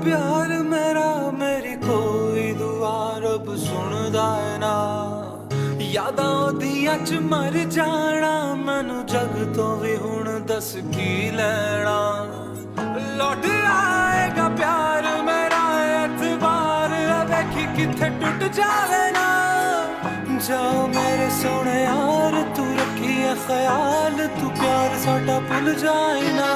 प्यार मेरा मेरी कोई दुआ रब सुनदा है ना यादां ओदियां च मर जाना मैनू जग तो भी हुण दस की लेना लौट आएगा प्यार मेरा एतबार वेखी किथे टुट जावे ना जाओ मेरे सोने यार तू रखी है ख्याल तू प्यार साडा भुल जाए ना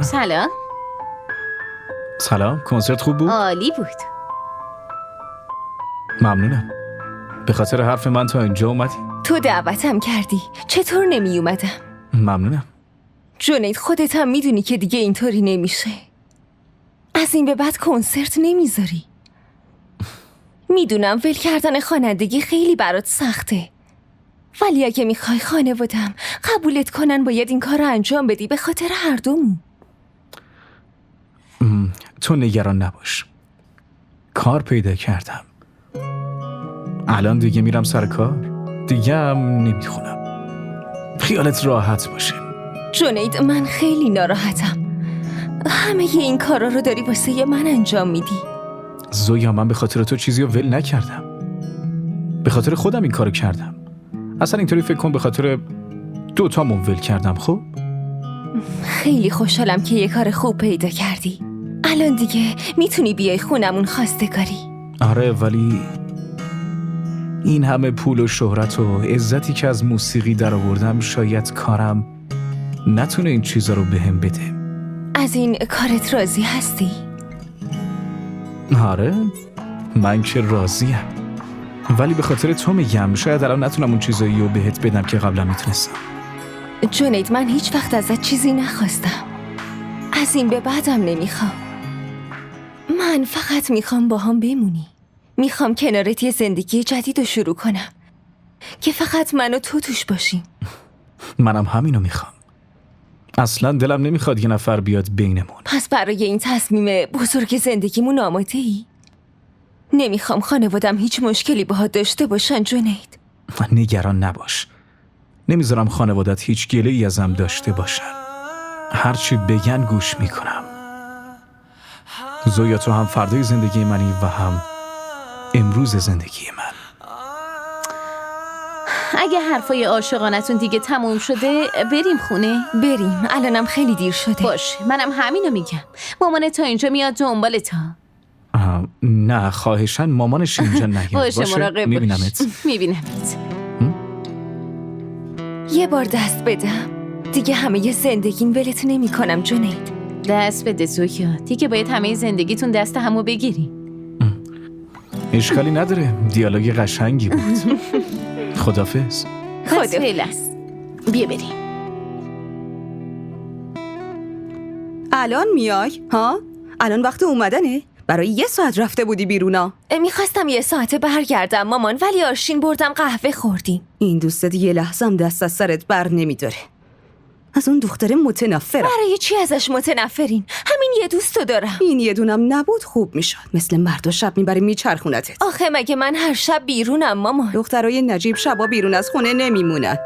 سلام. سلام، کنسرت خوب بود؟ عالی بود. ممنونم. به خاطر حرف من تا اینجا اومدی؟ تو دعوتم کردی، چطور نمی اومدم؟ ممنونم. جنید خودت هم میدونی که دیگه اینطوری نمیشه. از این به بعد کنسرت نمیذاری. میدونم ول کردن خوانندگی خیلی برات سخته، ولی اگه میخوای خانوادم قبولت کنن باید این کار رو انجام بدی به خاطر هر دومون. تو نگران نباش، کار پیدا کردم. الان دیگه میرم سر کار، دیگه هم نمیخونم. خیالت راحت باشه. جنید من خیلی ناراحتم. همه این کارا رو داری واسه من انجام میدی. زویا من به خاطر تو چیزی رو ول نکردم، به خاطر خودم این کارو کردم. اصلا اینطوری فکر کن به خاطر دوتامون ول کردم. خب خیلی خوشحالم که یه کار خوب پیدا کردی. الان دیگه میتونی بیای خونمون خواستگاری. آره، ولی این همه پول و شهرت و عزتی که از موسیقی در آوردم شاید کارم نتونه این چیزا رو بهم بده. از این کارت راضی هستی؟ آره، من که راضیم، ولی به خاطر تو میگم. شاید الان نتونم اون چیزایی رو بهت بدم که قبلا میتونستم. جنید من هیچ وقت ازت چیزی نخواستم، از این به بعدم نمیخوام. من فقط میخوام با هم بمونی. میخوام کنارت یه زندگی جدید رو شروع کنم که فقط من و تو توش باشیم. منم همینو میخوام. اصلا دلم نمیخواد یه نفر بیاد بینمون. پس برای این تصمیم بزرگ زندگیمون آماده ای؟ نمیخوام خانوادم هیچ مشکلی باهات داشته باشن جنید. نگران نباش، نمیذارم خانوادت هیچ گله ای ازم داشته باشن. هرچی بگن گوش میکنم. زویا تو هم فردای زندگی منی و هم امروز زندگی من. اگه حرفای عاشقانتون دیگه تموم شده بریم خونه؟ بریم، الانم خیلی دیر شده. باشه، منم همینو میگم. مامان تا اینجا میاد دنبال تا. نه خواهشن مامانش اینجا نیاد. باشه مراقب میبینمت. میبینمت. یه بار دست بدم دیگه همه زندگیم ولت نمی کنم جنید. دست بده زویا، دیگه باید همه زندگیتون دست همو بگیری. اشکالی نداره، دیالوگ قشنگی بود. خدافظ. خدافظ. بیا بریم. الان میای؟ ها؟ الان وقت اومدنه؟ برای 1 ساعت رفته بودی بیرونا. میخواستم 1 ساعته برگردم مامان، ولی آرشین بردم قهوه خوردیم. این دوستت یه لحظه هم دست از سرت بر نمیداره. از اون دختر متنفرم. برای چی ازش متنفرین؟ همین یه دوستو دارم. این یه دونم نبود خوب میشد. مثل مردا شب میبره میچرخونتت. آخه مگه من هر شب بیرونم مامان؟ دخترای نجیب شبا بیرون از خونه نمیمونن.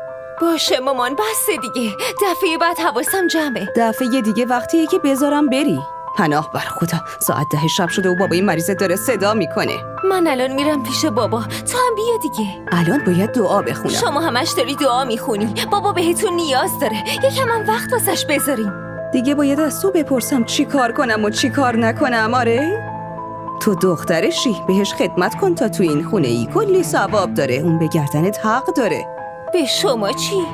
باشه مامان بسه دیگه. دفعه بعد حواسم جمعه. دفعه دیگه وقتیه که بذارم بری. پناه بر خدا، ساعت 10 شب شده و بابای مریضت داره صدا میکنه. من الان میرم پیش بابا. تو هم بیا دیگه. الان باید دعا بخونم. شما همش داری دعا میخونی. بابا بهتون نیاز داره. یکم هم وقت واسش بذاریم. دیگه باید از تو بپرسم چی کار کنم و چی کار نکنم. آره تو دخترشی، بهش خدمت کن تا تو این خونه ای کلی ثواب داره. اون به گردنت حق داره. به شما چی؟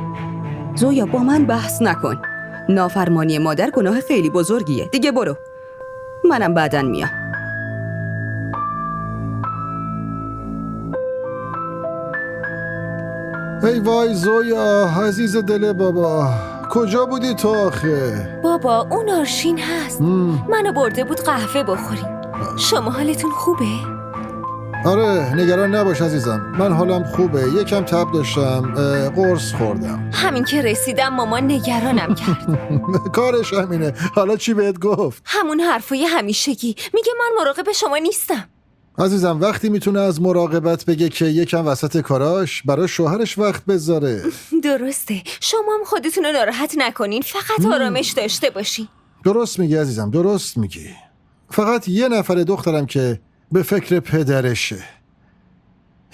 زویا با من بحث نکن. نافرمانی مادر گناه خیلی بزرگیه. دیگه برو، منم بعداً میام. ای وای زویا عزیز دل بابا، کجا بودی تو آخه؟ بابا اون آرشین هست. منو برده بود قهوه بخوریم. شما حالتون خوبه؟ آره نگران نباش عزیزم، من حالم خوبه. یکم تب داشتم، قرص خوردم. همین که رسیدم مامان نگرانم کرد. کارش همینه. حالا چی بهت گفت؟ همون حرفای همیشگی. میگه من مراقب شما نیستم. عزیزم وقتی میتونه از مراقبت بگه که یکم وسط کاراش برای شوهرش وقت بذاره. درسته. شما هم خودتون رو ناراحت نکنین. فقط آرامش داشته باشین. درست میگی عزیزم، درست میگی. فقط یه نفر دخترم که به فکر پدرشه.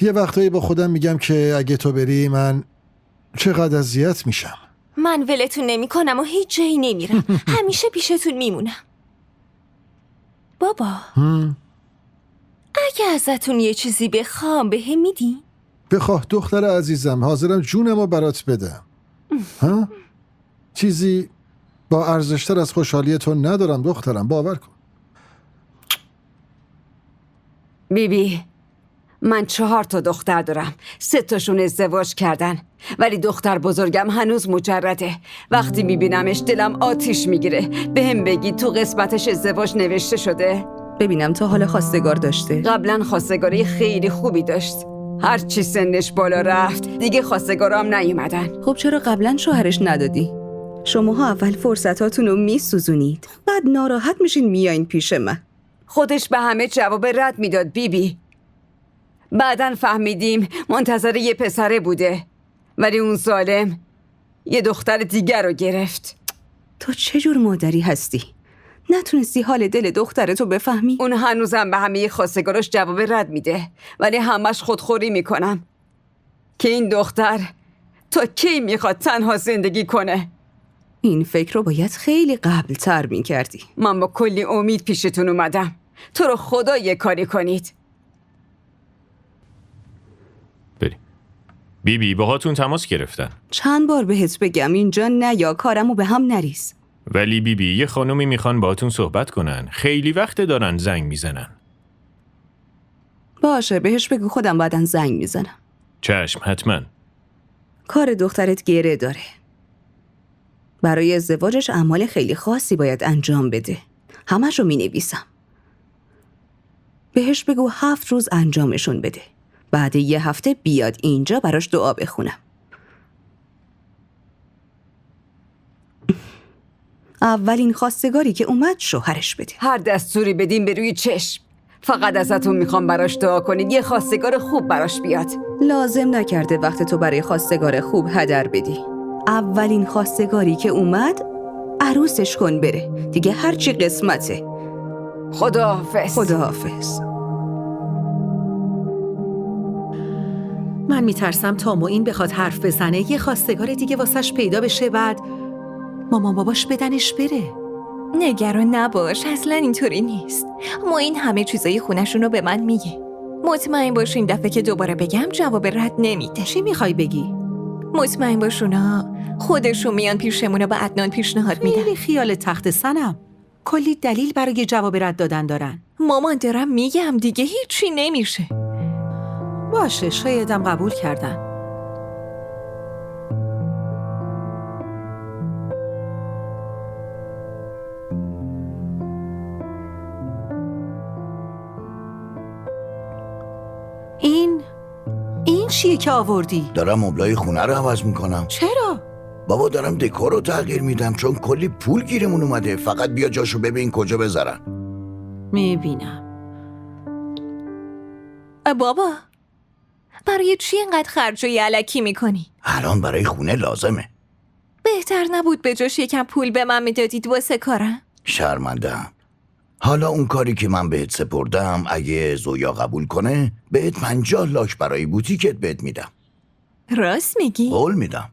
یه وقتایی با خودم میگم که اگه تو بری من چقدر اذیت میشم. من ولتون نمی کنم و هیچ جایی نمیرم. همیشه پیشتون میمونم. بابا اگه ازتون یه چیزی بخوام بهم میدین؟ بخواه دختر عزیزم، حاضرم جونمو برات بدم. ها؟ چیزی با ارزشتر از خوشحالی تو ندارم دخترم، باور کن. بیبی من 4 تا دختر دارم. 3 تاشون ازدواج کردن، ولی دختر بزرگم هنوز مجرده. وقتی میبینمش دلم آتیش میگیره. بهم بگی تو قسمتش ازدواج نوشته شده؟ ببینم تا حال خواستگار داشته؟ قبلا خواستگاری خیلی خوبی داشت. هر چی سنش بالا رفت دیگه خواستگارام نیومدن. خب چرا قبلا شوهرش ندادی؟ شماها اول فرصتاتون رو میسوزونید، بعد ناراحت میشین میایین پیش من. خودش به همه جواب رد میداد بیبی. بعدن فهمیدیم منتظر یه پسره بوده، ولی اون ظالم یه دختر دیگر رو گرفت. تو چه جور مادری هستی؟ نتونستی حال دل دخترتو بفهمی؟ اون هنوزم به همه خواستگاراش جواب رد میده، ولی همش خودخوری میکنم که این دختر تا کی میخواد تنها زندگی کنه. این فکر رو باید خیلی قبل تر میکردی. من با کلی امید پیشتون اومدم. تو رو خدا یه کاری کنید. بریم. بیبی باهاتون تماس گرفتن. چند بار بهت بگم اینجا نیا، کارمو به هم نریز. ولی بیبی یه خانومی میخوان باهاتون صحبت کنن. خیلی وقت دارن زنگ میزنن. باشه بهش بگو خودم بعدن زنگ میزنم. چشم حتما. کار دخترت گره داره. برای ازدواجش اعمال خیلی خاصی باید انجام بده. همش رو مینویسم. بهش بگو 7 روز انجامشون بده. بعد یه هفته بیاد اینجا براش دعا بخونم. اولین خواستگاری که اومد شوهرش بده. هر دستوری بدیم به روی چشم. فقط ازتون میخوام براش دعا کنید یه خواستگار خوب براش بیاد. لازم نکرده وقت تو برای خواستگار خوب هدر بدی. اولین خواستگاری که اومد عروسش کن بره. دیگه هرچی قسمته. خداحافظ. خداحافظ. من میترسم تا معین بخواد حرف بزنه یه خواستگار دیگه واسش پیدا بشه، بعد مامان باباش بدنش بره. نگران نباش، اصلا اینطوری نیست. ما این همه چیزای خونشون رو به من میگه. مطمئن باش این دفعه که دوباره بگم جواب رد نمیده. چی میخوای بگی؟ مطمئن باشونا خودشون میان پیشمون و به عدنان پیشنهاد میدن. خیلی خیال تخت سنم. کلی دلیل برای جواب رد دادن دارن. مامان دارم میگم دیگه هیچی نمیشه. باشه شایدم قبول کردن. این چیه که آوردی؟ دارم مبلای خونه رو عوض میکنم. چرا؟ بابا دارم دکور رو تغییر میدم چون کلی پول گیرمون اومده. فقط بیا جاشو ببین کجا بذارن. میبینم. بابا برای چی اینقدر خرج و یلکی میکنی؟ الان برای خونه لازمه. بهتر نبود به جاش یکم پول به من میدادید واسه کارم؟ شرمنده‌ام. حالا اون کاری که من بهت سپردم اگه زویا قبول کنه بهت 50 لاک برای بوتیکت بهت میدم. راست میگی؟ قول میدم.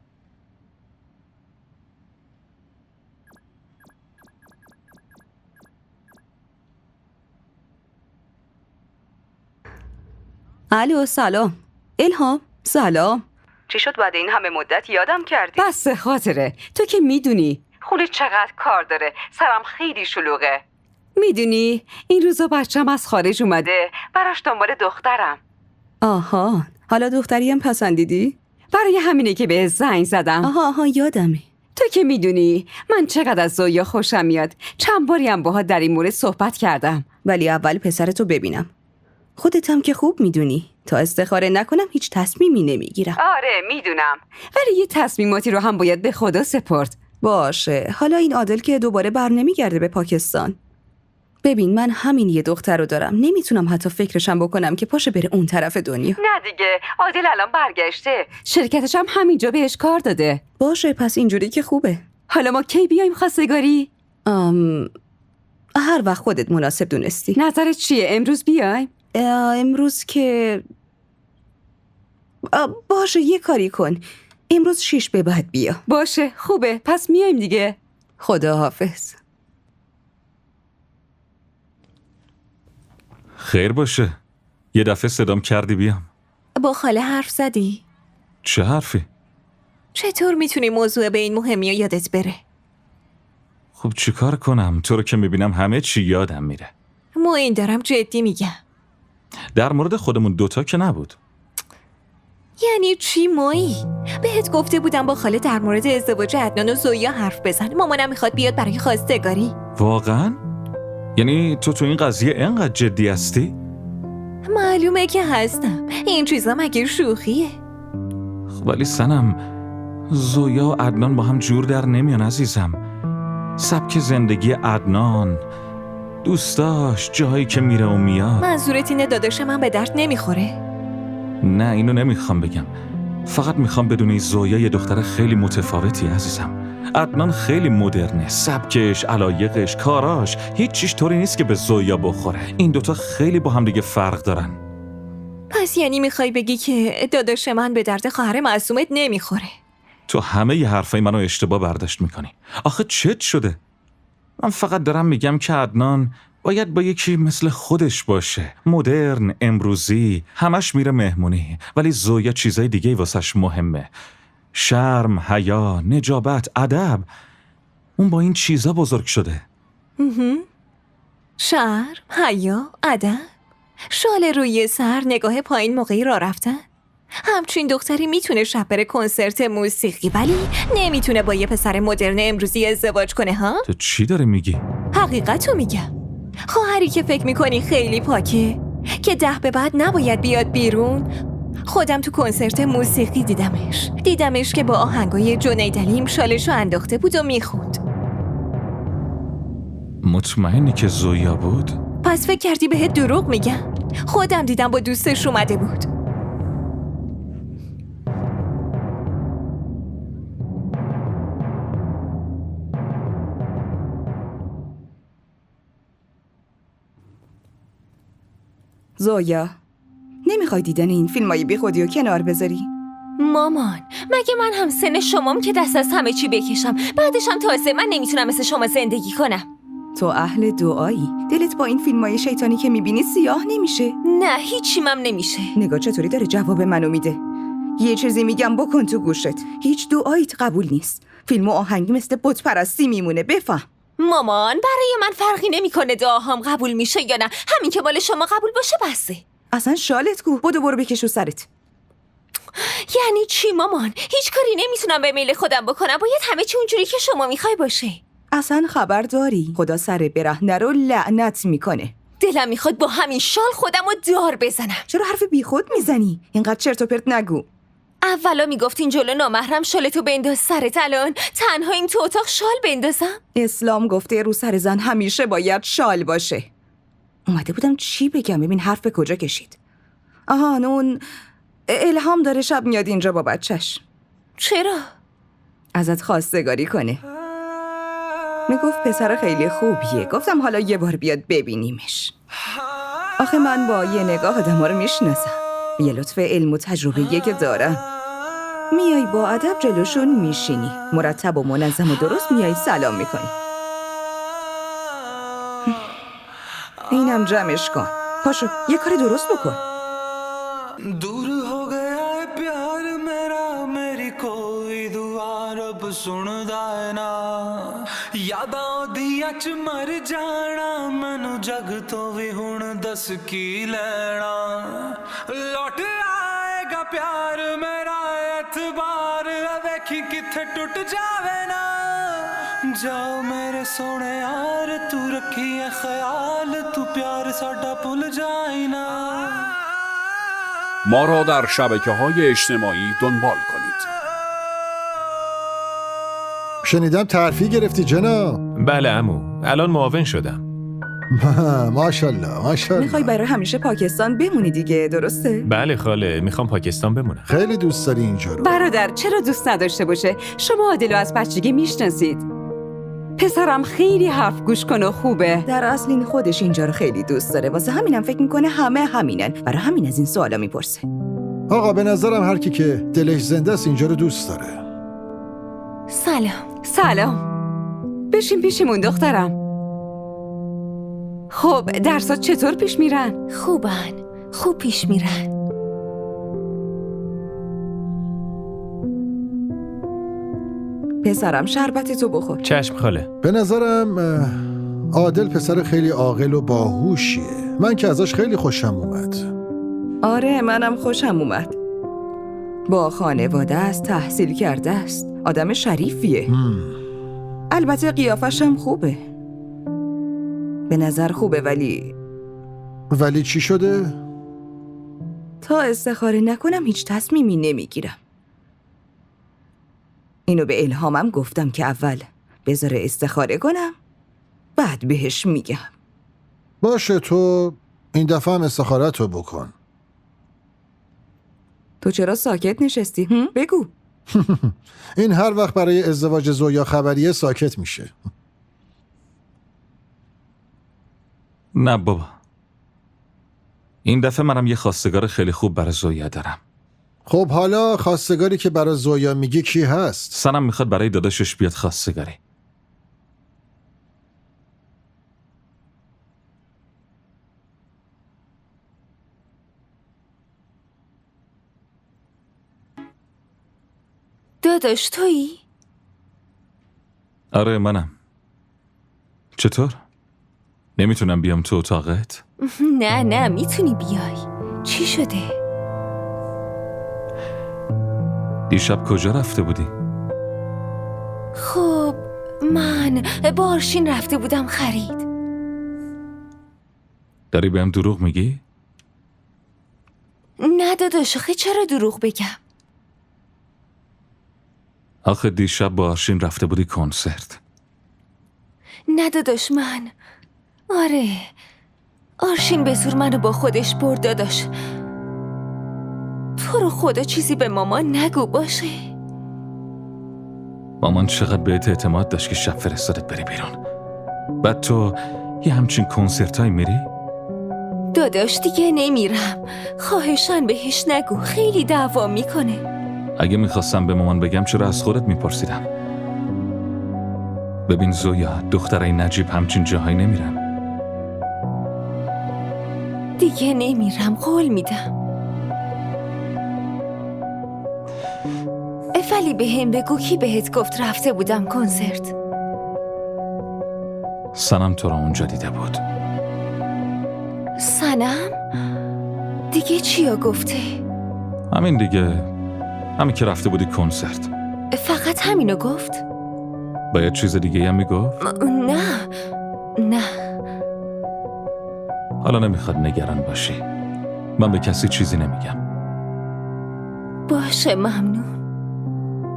الو سلام. الهام سلام. چی شد بعد این همه مدت یادم کردی؟ بس خاطره. تو که میدونی خونه چقدر کار داره. سرم خیلی شلوغه. میدونی این روزا بچم از خارج اومده، براش دنبال دخترم. آها، حالا دختری هم پسندیدی؟ برای همینه که به زنگ زدم. آها یادمه. تو که میدونی من چقدر از زویا خوشم میاد. چند باری هم باها در این مورد صحبت کردم. ولی اول پسرتو ببینم. خودت هم که خوب میدونی تا استخاره نکنم هیچ تصمیمی نمیگیرم. آره میدونم، ولی یه تصمیماتی رو هم باید به خدا سپرد. باشه، حالا این عادل که دوباره بر نمیگرده به پاکستان. ببین من همین یه دختر رو دارم، نمیتونم حتی فکرشم بکنم که پاشه بره اون طرف دنیا. نه دیگه، عادل الان برگشته، شرکتش هم همینجا بهش کار داده. باشه پس اینجوری که خوبه. حالا ما کی بیایم خواستگاری؟ هر وقت خودت مناسب دونستی. نظرت چیه؟ امروز بیایم؟ امروز که باشه یه کاری کن، امروز 6 به بعد بیا. باشه خوبه، پس میایم دیگه. خدا حافظ. خیر باشه. یه دفعه صدام کردی بیام. با خاله حرف زدی؟ چه حرفی؟ چطور میتونی موضوع به این مهمی و یادت بره؟ خب چیکار کنم؟ تو رو که میبینم همه چی یادم میره. این دارم جدی میگم. در مورد خودمون دوتا که نبود. یعنی چی مویی؟ بهت گفته بودم با خاله در مورد ازدواج عدنان و زویا حرف بزن. مامانم میخواد بیاد برای خواستگاری. واقعا؟ یعنی تو این قضیه اینقدر جدی هستی؟ معلومه که هستم. این چیزا مگه شوخیه؟ ولی سنم، زویا و عدنان با هم جور در نمیان عزیزم. سبک زندگی عدنان، دوستاش، جایی که میره و میاد. منظورت اینه داداش من به درد نمیخوره؟ نه اینو نمیخوام بگم. فقط میخوام بدونی زویا یه دختر خیلی متفاوتی عزیزم. عدنان خیلی مدرنه، سبکش، علایقش، کاراش هیچ چیش طوری نیست که به زویا بخوره. این دوتا خیلی با هم دیگه فرق دارن. پس یعنی میخوای بگی که داداش من به درد خواهر معصومت نمیخوره؟ تو همه ی حرفای منو اشتباه برداشت میکنی. آخه چت شده؟ من فقط دارم میگم که عدنان باید با یکی مثل خودش باشه، مدرن، امروزی، همش میره مهمونی. ولی زویا چیزای دیگه واسش مهمه. شرم، حیا، نجابت، ادب. اون با این چیزا بزرگ شده. شرم، حیا، ادب، شال روی سر، نگاه پایین موقعی راه رفتن. همچین دختری میتونه شب بره کنسرت موسیقی ولی نمیتونه با یه پسر مدرن امروزی ازدواج کنه ها؟ تو چی داری میگی؟ حقیقتو میگم. خواهری که فکر میکنی خیلی پاکه که 10 به بعد نباید بیاد بیرون. خودم تو کنسرت موسیقی دیدمش که با آهنگای جنید علیم شالشو انداخته بود و میخوند. مطمئنی که زویا بود؟ پس فکر کردی بهت دروغ میگم؟ خودم دیدم با دوستش اومده بود. زویا نمیخوای دیدن این فیلمای بی خودی رو کنار بذاری؟ مامان مگه من هم سن شمام که دست از همه چی بکشم؟ بعدش هم تازه من نمیتونم مثل شما زندگی کنم. تو اهل دعایی، دلت با این فیلمای شیطانی که میبینی سیاه نمیشه؟ نه هیچیمم نمیشه. نگاه چطوری داره جواب منو میده. یه چیزی میگم بکن تو گوشت. هیچ دعاییت قبول نیست. فیلم و آهنگ مثل بت پرستی میمونه. بفهم. مامان برای من فرقی نمیکنه دعاهام قبول میشه یا نه. همین که مال شما قبول باشه بسه. اصلا شالت کو. برو بکشو سرت. یعنی چی مامان؟ هیچ کاری نمیتونم به میل خودم بکنم. باید همه چی اونجوری که شما میخوای باشه. اصلا خبر داری؟ خدا سر برهنه رو لعنت میکنه. دلم میخواد با همین شال خودم رو دار بزنم. چرا حرف بیخود میزنی؟ اینقدر چرت و پرت نگو. اولا میگفتین جلو نامحرم شالتو بنداز سرت، الان تنها این تو اتاق شال بندازم؟ اسلام گفته رو سر زن همیشه باید شال باشه. اومده بودم چی بگم، ببین حرف به کجا کشید. آهان اون الهام داره شب میاد اینجا با بچهش. چرا؟ ازت خواستگاری کنه. میگفت پسر خیلی خوبیه. گفتم حالا یه بار بیاد ببینیمش. آخه من با یه نگاه آدم ها رو میشناسم. یه لطف علم و تجربه‌ایه که دارم. میای با ادب جلوشون میشینی، مرتب و منظم و درست میای سلام میکنی. اینم جمعش کن. پاشو یه کار درست بکن. दूर हो गया है प्यार मेरा, मेरी कोई दुआ रब सुनदा है ना। यादां दियां च मर जाना, मैनू जग तो भी हुण दस की लेना। लौट आएगा प्यार मेरा, एतबार वेखी किथे टुट जावे ना। जाओ मेरे सोने यार, तू रखी है ख्याल, तू प्यार साडा भुल जाए ना। ما را در شبکه‌های اجتماعی دنبال کنید. شنیدم ترفیع گرفتی جناب. بله عمو، الان معاون شدم. ماشاءالله ماشاءالله. میخوای برای همیشه پاکستان بمونی دیگه، درسته؟ بله خاله، میخوام پاکستان بمونم. خیلی دوست داری اینجا رو. برادر چرا دوست نداشته باشه؟ شما عادل از بچگی میشناسید. پسرم خیلی حرف گوش کنه و خوبه. در اصل این خودش اینجا رو خیلی دوست داره، واسه همینم فکر میکنه همه همینن، برای همین از این سوالا میپرسه. آقا به نظرم هر کی که دلش زنده است اینجا رو دوست داره. سلام. بشین پیشمون دخترم. خب درسات چطور پیش میرن؟ خوب پیش میرن. پسرم شربت تو بخور. چشم خاله. به نظرم عادل پسر خیلی عاقل و باهوشیه. من که ازش خیلی خوشم اومد. آره منم خوشم اومد. با خانواده است، تحصیل کرده است، آدم شریفیه. البته قیافش هم خوبه. به نظر خوبه ولی چی شده؟ تا استخاره نکنم هیچ تصمیمی نمیگیرم. اینو به الهامم گفتم که اول بذاره استخاره کنم بعد بهش میگم. باشه تو این دفعه هم استخارتو بکن. تو چرا ساکت نشستی؟ بگو. این هر وقت برای ازدواج زویا خبریه ساکت میشه. نه بابا، این دفعه منم یه خواستگار خیلی خوب برای زویا دارم. خب حالا خواستگاری که برای زویا میگی کی هست؟ سنم میخواد برای داداشش بیاد خواستگاری. داداش تویی؟ آره منم. چطور؟ نمیتونم بیام تو اتاقت؟ نه میتونی بیای. چی شده؟ دیشب کجا رفته بودی؟ خب من با آرشین رفته بودم خرید. داری بهم دروغ میگی؟ نه داداش، آخه چرا دروغ بگم؟ آخه دیشب با آرشین رفته بودی کنسرت. نه داداش آره آرشین به زور منو با خودش برد داداش. تو رو خدا چیزی به مامان نگو باشه. مامان چقدر بهت اعتماد داشت که شب فرستادت بری بیرون، بعد تو یه همچین کنسرتای میری؟ داداش دیگه نمیرم، خواهشاً بهش نگو، خیلی دعوا میکنه. اگه میخواستم به مامان بگم چرا از خودت میپرسیدم؟ ببین زویا، دخترای نجیب همچین جاهایی نمیرن. دیگه نمیرم، قول میدم. ولی به هم بگو کی بهت گفت رفته بودم کنسرت؟ سنم تو را اونجا دیده بود. سنم؟ دیگه چیا گفته؟ همین دیگه، همین که رفته بودی کنسرت. فقط همینو گفت؟ باید چیز دیگه هم میگفت؟ نه حالا نمیخواد نگران باشی، من به کسی چیزی نمیگم. باشه ممنون.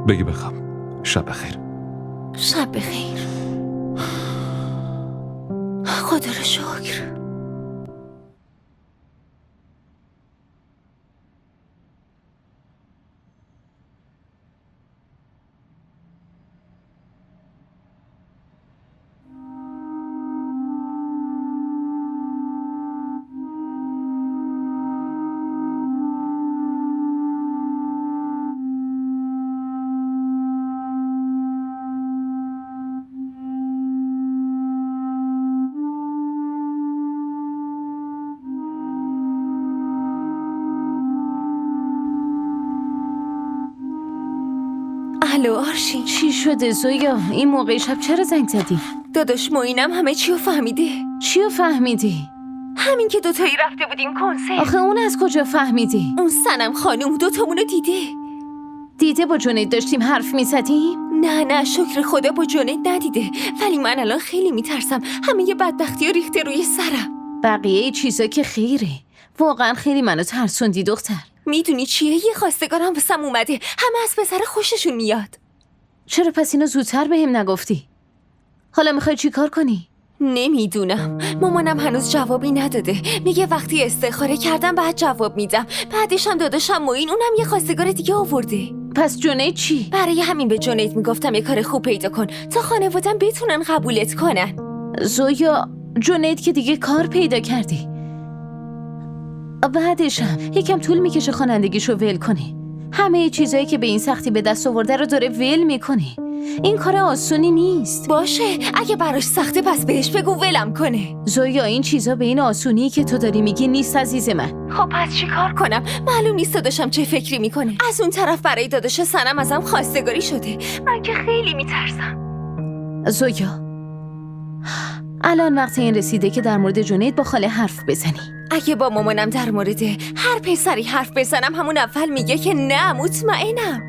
بگی بخواب. شب بخیر. شب بخیر. خدا رو شکر. الو آرشین، چی شده زویا؟ این موقع شب چرا زنگ زدی؟ داداش معینم همه چی رو فهمیده. چی رو فهمیدی؟ همین که دوتایی رفته بودیم کنسرت. آخه اون از کجا فهمیدی؟ اون صنم خانم دوتامونو دیده با جنید داشتیم حرف میزدیم؟ نه شکر خدا با جنید ندیده، ولی من الان خیلی میترسم همه یه بدبختی رو ریخته روی سرم. بقیه چیزا که خیره. واقعا خیلی منو ترسوندی دختر. میدونی چیه؟ یه خواستگارم واسم اومده، همه از پسر خوششون میاد. چرا پس اینو زودتر بهم نگفتی؟ حالا میخوای چی کار کنی؟ نمیدونم، مامانم هنوز جوابی نداده. میگه وقتی استخاره کردم بعد جواب میدم. بعدش هم داداشم معین اونم یه خواستگار دیگه آورده. پس جنید چی؟ برای همین به جنید میگفتم یه کار خوب پیدا کن تا خانوادم بتونن قبولت کنن. زویا، جنید که دیگه کار پیدا کردی. بعدش هم یکم طول میکشه خوانندگیشو ول کنی. همه چیزایی که به این سختی به دست آورده رو داره ول میکنی. این کار آسونی نیست. باشه، اگه براش سخته پس بهش بگو ولم کنه. زویا، این چیزا به این آسونی که تو داری میگی نیست عزیز من. خب پس چی کار کنم؟ معلوم نیست داداشم چه فکری میکنه. از اون طرف برای داداش سنم ازم خواستگاری شده. من که خیلی میترسم. زویا، الان وقت این رسیده که در مورد جنید با خاله حرف بزنی. اگه با مامانم در مورد هر پسری حرف بزنم همون اول میگه که نه، مطمئنم.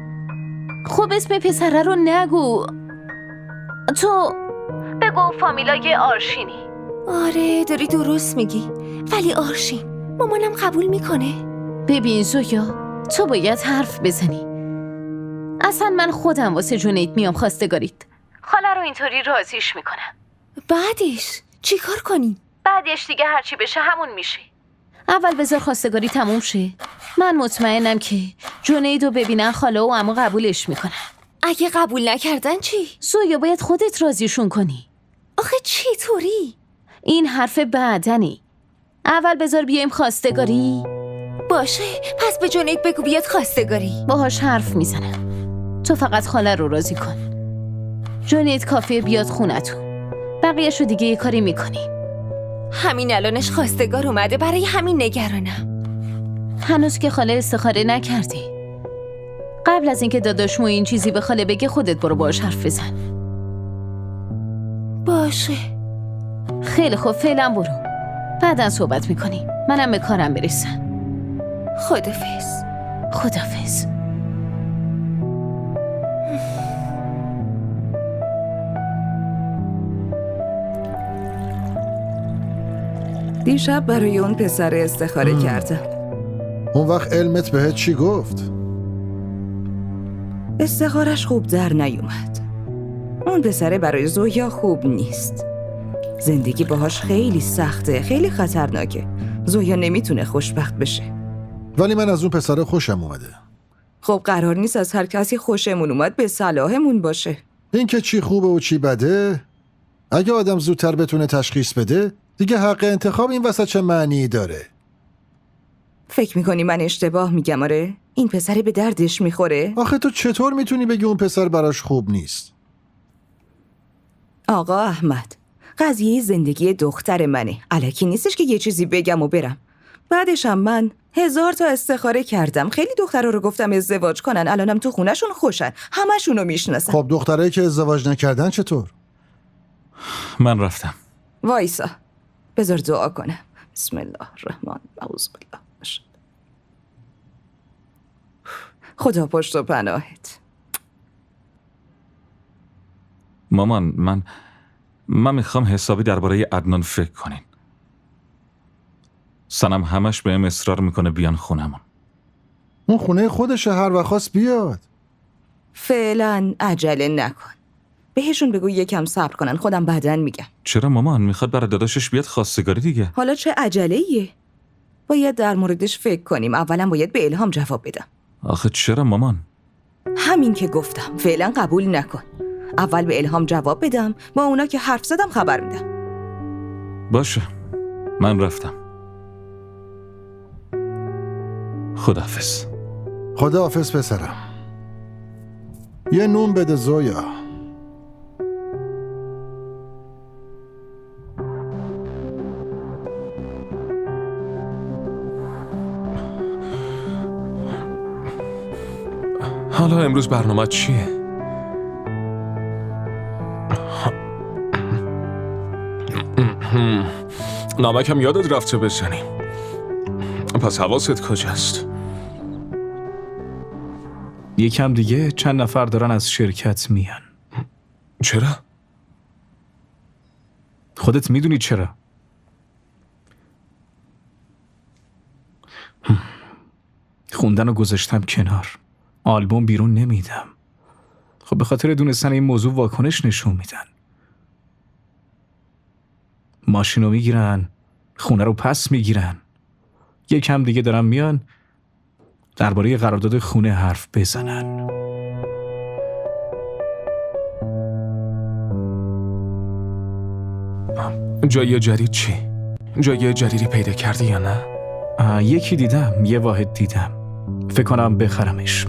خب اسم پسره رو نگو. تو بگو فامیلای آرشینی. آره داری درست میگی، ولی آرشین مامانم قبول میکنه؟ ببین زویا، تو باید حرف بزنی. اصلا من خودم واسه جنید میام خواستگاریت. خاله رو اینطوری راضیش میکنم. بعدش چی کار کنیم؟ بعدش دیگه هرچی بشه همون میشه. اول بذار خواستگاری تموم شه. من مطمئنم که جنیدو ببینن خاله و عمو قبولش میکنن. اگه قبول نکردن چی؟ زویا، باید خودت راضیشون کنی. آخه چی طوری؟ این حرف بعدنی. اول بذار بیایم خواستگاری. باشه، پس به جنید بگو بیاد خواستگاری. باهاش حرف میزنم. تو فقط خاله رو راضی کن. جنید کافیه بیاد خونتون. بقیه‌شو دیگه یه کاری میکنیم. همین الانش خواستگار اومده، برای همین نگرانم. هنوز که خاله استخاره نکردی. قبل از اینکه داداش این چیزی به خاله بگه خودت برو باهاش حرف بزن. باشه. خیلی خوب، فعلا برو. بعداً صحبت میکنیم. منم به کارم برسم. خدافظ. خدافظ. دیشب برای اون پسر استخاره کردم. اون وقت علمت بهت چی گفت؟ استخارش خوب در نیومد. اون پسره برای زویا خوب نیست. زندگی باهاش خیلی سخته، خیلی خطرناکه. زویا نمیتونه خوشبخت بشه. ولی من از اون پسر خوشم اومده. خب قرار نیست از هر کسی خوشمون اومد به صلاحمون باشه. این که چی خوبه و چی بده، اگه آدم زودتر بتونه تشخیص بده دیگه حق انتخاب این وسط چه معنی داره؟ فکر میکنی من اشتباه میگم؟ آره؟ این پسر به دردش میخوره؟ آخه تو چطور میتونی بگی اون پسر براش خوب نیست؟ آقا احمد، قضیه زندگی دختر منه. الکی نیستش که یه چیزی بگم و برم. بعدشم من 1000 تا استخاره کردم. خیلی دخترها رو گفتم ازدواج کنن، الانم تو خونهشون خوشن، همشونو میشناسن. خب دخترایی که ازدواج نکردن چطور؟ من رفتم. وایسا، بذار دعا کنم. بسم الله الرحمن اعوذ بالله. خدا پشت و پناهت. مامان، من میخوام حسابی درباره عدنان فکر کنین. سنم همش بهم اصرار میکنه بیان خونمون. اون خونه خودشه، هر وقت خواست بیاد. فعلا عجله نکن. بهشون بگو یکم صبر کنن، خودم بعدن میگم. چرا مامان؟ میخواد برای داداشش بیاد خواستگاری دیگه. حالا چه عجله‌ایه؟ باید در موردش فکر کنیم. اولا باید به الهام جواب بدم. آخه چرا مامان؟ همین که گفتم، فعلا قبول نکن. اول به الهام جواب بدم، با اونا که حرف زدم خبر میدم. باشه، من رفتم. خداحافظ. خداحافظ پسرم. یه نون بده زویا. حالا امروز برنامه چیه؟ نمکم یادت رفته بزنی. پس حواست کجاست؟ یکم دیگه چند نفر دارن از شرکت میان. چرا؟ خودت میدونی چرا. خوندن رو گذاشتم کنار. آلبوم بیرون نمیدم. خب به خاطر دونستن این موضوع واکنش نشون میدن. ماشین رو میگیرن، خونه رو پس میگیرن. یکم دیگه دارن میان درباره قرارداد خونه حرف بزنن. جای جدید چی؟ جای جدیدی پیدا کردی یا نه؟ یکی دیدم، یه واحد دیدم. فکر کنم بخرمش.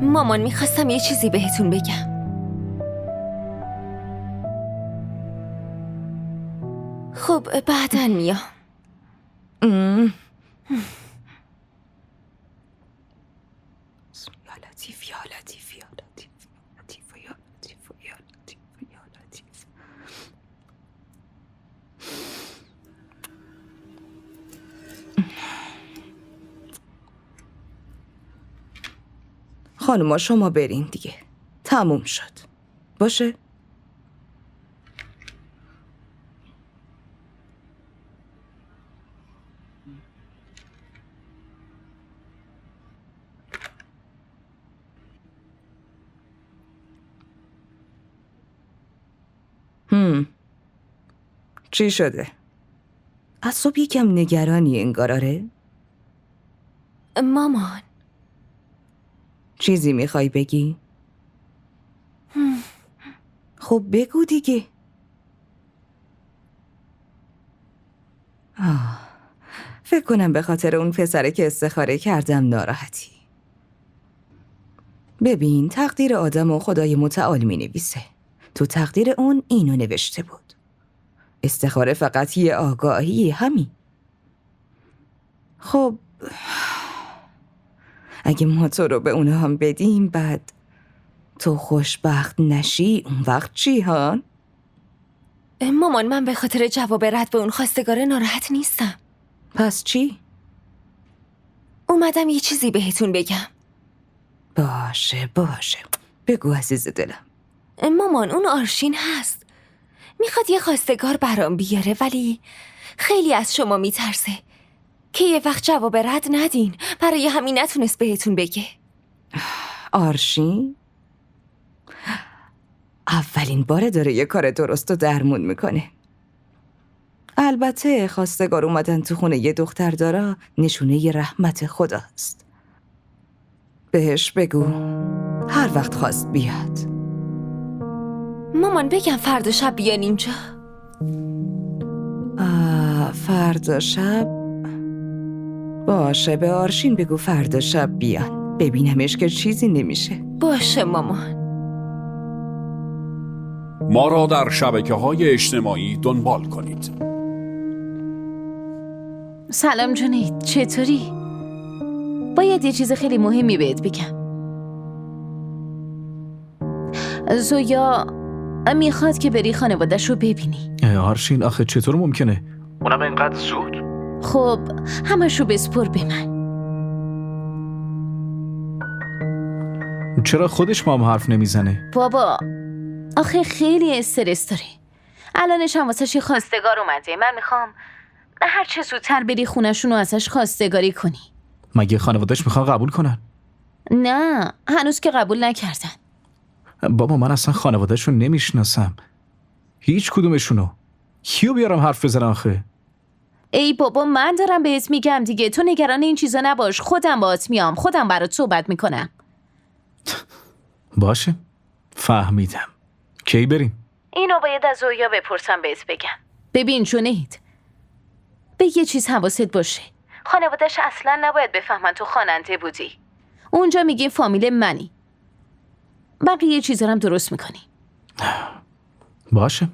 مامان میخواستم یه چیزی بهتون بگم. خب بعدن میام. خانوما شما برین دیگه. تموم شد. باشه؟ چی شده؟ از صبح یکم نگرانی انگاراره؟ مامان چیزی میخوای بگی؟ خب بگو دیگه. فکر کنم به خاطر اون پسره که استخاره کردم ناراحتی. ببین، تقدیر آدم و خدای متعال می نویسه. تو تقدیر اون اینو نوشته بود. استخاره فقط یه آگاهی، همین. خب اگه ما تو رو به اونها هم بدیم، بعد تو خوشبخت نشی، اون وقت چی ها؟ مامان من به خاطر جواب رد به اون خواستگار ناراحت نیستم. پس چی؟ اومدم یه چیزی بهتون بگم. باشه بگو عزیز دلم. مامان اون آرشین هست، میخواد یه خواستگار برام بیاره، ولی خیلی از شما میترسه که یه وقت جواب رد ندین. برای همین نتونست بهتون بگه. آرشین؟ اولین باره داره یه کار درست و درمون میکنه. البته خواستگار اومدن تو خونه یه دختر داره نشونه ی رحمت خداست. بهش بگو هر وقت خواست بیاد. مامان بگم فردا شب بیان اینجا. فردا شب؟ باشه، به آرشین بگو فردا شب بیان. ببینمش که چیزی نمیشه. باشه مامان. ما را در شبکه‌های اجتماعی دنبال کنید. سلام جنید، چطوری؟ باید یه چیز خیلی مهمی بهت بگم. زویا میخواد که بری خانوادش رو ببینی. آرشین آخه چطور ممکنه؟ اونم اینقدر زود؟ خب همش رو بسپر به من. چرا خودش با هم حرف نمیزنه؟ بابا آخه خیلی استرس داره. الانش هم واسش یه خواستگار اومده. من میخوام هر چه زودتر بری خونشون و ازش خواستگاری کنی. مگه خانواده‌اش میخوان قبول کنن؟ نه هنوز که قبول نکردن. بابا من اصلا خانواده‌شون نمیشناسم، هیچ کدومشونو. کیو بیارم حرف بزنم آخه؟ ای بابا من دارم بهت میگم دیگه، تو نگران این چیزا نباش. خودم باهات میام، خودم برات صحبت میکنم. باشه فهمیدم. کی بریم؟ اینو باید از زویا بپرسم بهت بگم. ببین جنید، به یه چیز حواست باشه. خانواده‌اش اصلا نباید بفهمن تو خواننده بودی. اونجا میگه فامیل منی. بقیه چیزا هم درست میکنی. باشه.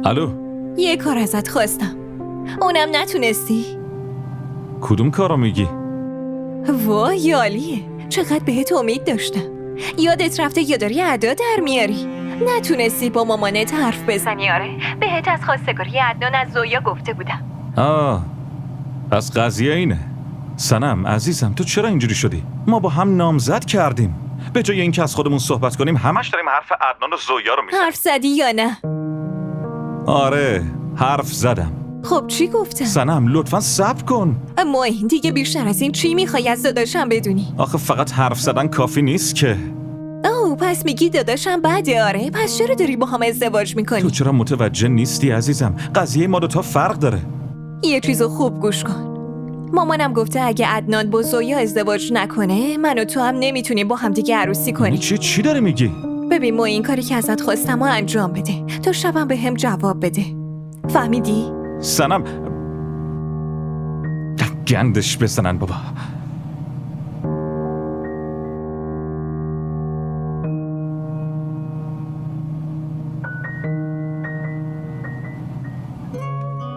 الو، یه کار ازت خواستم، اونم نتونستی. کدوم کارو میگی؟ وای عالیه، چقدر بهت امید داشتم. یادت رفته یا داری ادا در میاری؟ نتونستی با مامانت حرف بزنی؟ آره بهت از خواستگاری عدنان از زویا گفته بودم. پس قضیه اینه. سنم عزیزم تو چرا اینجوری شدی؟ ما با هم نامزد کردیم. به جای اینکه از خودمون صحبت کنیم همش داریم حرف عدنان و زویا رو میزنیم. حرف زدی یا نه؟ آره حرف زدم. خب چی گفتم؟ سنم لطفا صبر کن. معین دیگه بیشتر از این چی میخوای از داداشم بدونی؟ آخه فقط حرف زدن کافی نیست که. پس میگی داداشم بده؟ آره پس چرا داری با هم ازدواج میکنی؟ تو چرا متوجه نیستی عزیزم؟ قضیه ما دوتا فرق داره. یه چیزو خوب گوش کن. مامانم گفته اگه عدنان با زویا ازدواج نکنه من و تو هم نمیتونیم با هم دیگه عروسی کنیم. چی داری میگی؟ ببین ما این کاری که ازت خواستم رو انجام بده، تو شبم به هم جواب بده. فهمیدی؟ سنم گندش بزنن بابا.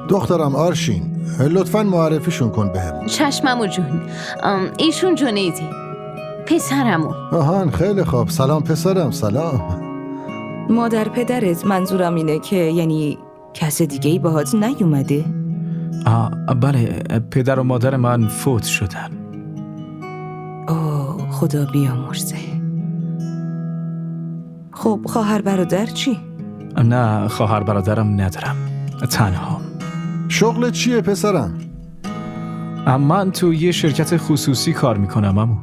دخترم آرشین لطفاً معرفیشون کن بهم. چشممو جون، ایشون جنیدی پسرمو. آهان خیلی خوب. سلام پسرم. سلام. مادر پدرت منظورم اینه که یعنی کس دیگه ای باهات نیومده؟ بله پدر و مادر من فوت شدن. خدا بیامرزه. خب خواهر برادر چی؟ نه خواهر برادرم ندارم، تنها. شغل چیه پسرم؟ من تو یه شرکت خصوصی کار میکنم عمو.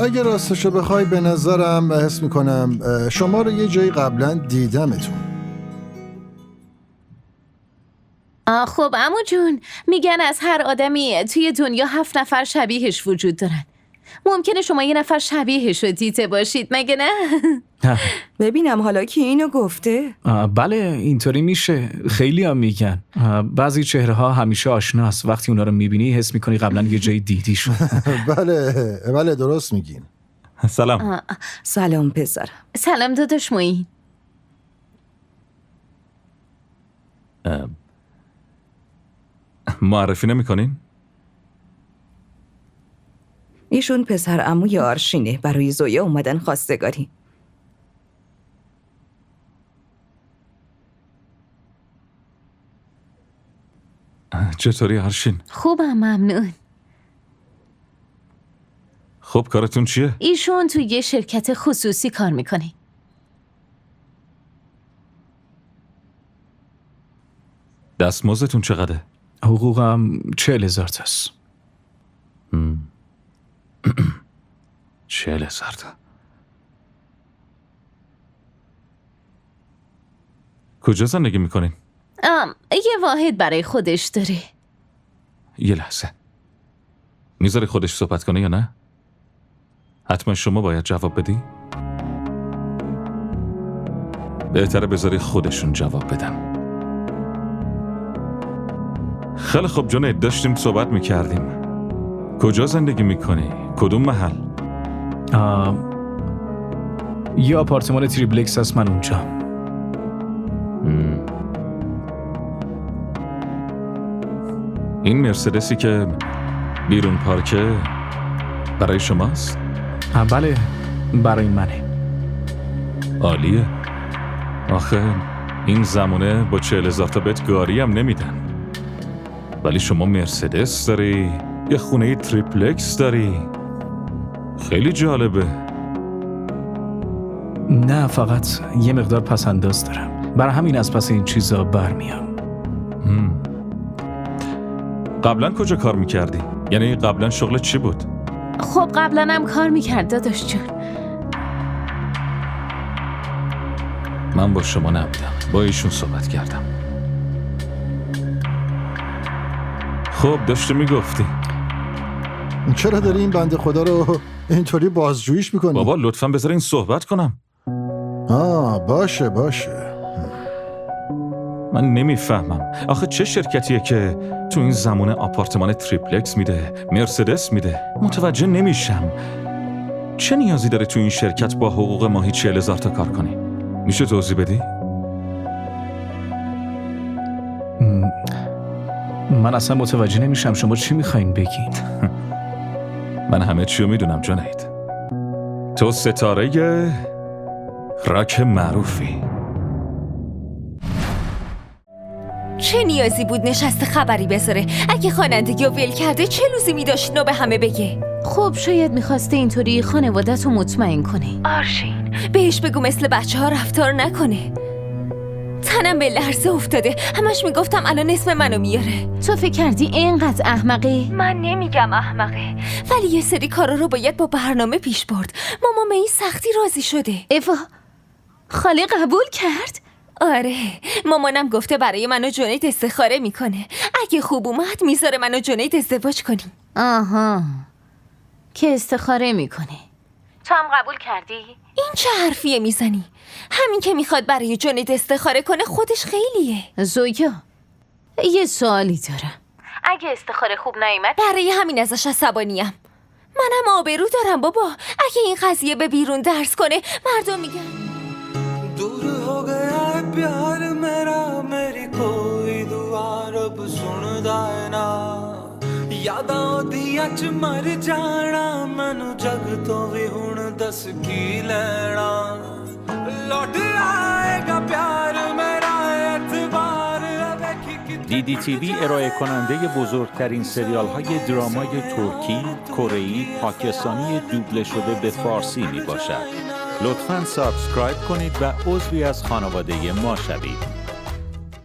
اگه راستشو بخوای به نظرم حس میکنم شما رو یه جایی قبلا دیدمتون. خب عمو جون، میگن از هر آدمی توی دنیا 7 نفر شبیهش وجود دارن. ممکنه شما یه نفر شبیهش رو دیده باشید مگه نه؟ ببینم حالا کی اینو گفته؟ بله اینطوری میشه، خیلی هم میگن. بعضی چهره ها همیشه آشناست، وقتی اونا رو میبینی حس میکنی قبلا یه جایی دیدی شد. بله درست میگین. سلام. سلام پسرم. سلام داداش معین. معرفی نمی‌کنین؟ ایشون پسر عموی آرشینه، برای زویا اومدن خواستگاری. چطوری آرشین؟ خوبم ممنون. خب کارتون چیه؟ ایشون توی یه شرکت خصوصی کار میکنه. دستمزدتون چقدره؟ حقوقم 40,000 تاست. 40,000 تا. کجا زندگی میکنین؟ یه واحد برای خودش داره. یه لحظه، میذاری خودش صحبت کنه یا نه؟ حتما شما باید جواب بدی؟ بهتره بذاری خودشون جواب بدن. خیلی خوب جنید، داشتیم صحبت میکردیم. کجا زندگی میکنی؟ کدوم محل؟ یه آپارتمان تریپلکس هست من اونجا. این مرسدسی که بیرون پارکه برای شماست؟ بله، برای منه. عالیه. آخه این زمونه با 40,000 تا بهت گاری هم نمیدن، ولی شما مرسدس داری، یه خونه تریپلکس داری. خیلی جالبه. نه، فقط یه مقدار پسنداز دارم، برای همین از پس این چیزا برمیام. قبلا کجا کار میکردی؟ یعنی قبلا شغل چی بود؟ خب قبلا هم کار میکرد داداش جون. من با شما نبودم، با ایشون صحبت کردم. خب داشته میگفتی. چرا داری این بنده خدا رو اینطوری بازجوییش میکنی؟ بابا لطفاً بذار این صحبت کنم. باشه من نمیفهمم آخه چه شرکتیه که تو این زمونه آپارتمان تریپلکس میده، مرسدس میده؟ متوجه نمیشم. چه نیازی داره تو این شرکت با حقوق ماهی 40,000 تا کار کنی؟ میشه توضیح بدی؟ من اصلا متوجه نمیشم شما چی میخواین بگین. من همه چیو میدونم جنید. تو ستاره راک معروفی. چه نیازی بود نشسته خبری بذاره؟ اگه خوانندگی رو ول کرده چه لزومی می‌داشت اینو به همه بگه؟ خب شاید میخواسته اینطوری خانوادت رو مطمئن کنه. آرشین بهش بگو مثل بچه‌ها رفتار نکنه. تنم به لرزه افتاده. همش میگفتم الان اسم منو میاره. تو فکر کردی اینقدر احمقه؟ من نمیگم احمقه، ولی یه سری کارا رو باید با برنامه پیش برد. مامان به این سختی راضی شده. ایوا، خاله قبول کرد؟ آره، مامانم گفته برای من و جنید استخاره میکنه. اگه خوب اومد میذاره من و جنید ازدواج کنیم. آها، که استخاره میکنه. تو هم قبول کردی؟ این چه حرفیه میزنی؟ همین که میخواد برای جنید استخاره کنه خودش خیلیه. زویا، یه سوالی دارم. اگه استخاره خوب نیومد؟ برای همین ازش عصبانیم. منم آبرو دارم بابا. اگه این قضیه به بیرون درس کنه مردم میگن दूर हो गया है प्यार मेरा मेरी कोई दुआ रब सुनदा है ना यादां दियां च मर जाना मैनू जग तो भी हुण दस की लेना लौट आएगा प्यार मेरा एतबार DDTV ارائه کننده بزرگترین سریال های درامای ترکی، کره‌ای، پاکستانی دوبله شده به فارسی می باشد. لطفاً سابسکرایب کنید و عضوی از خانواده ما شوید.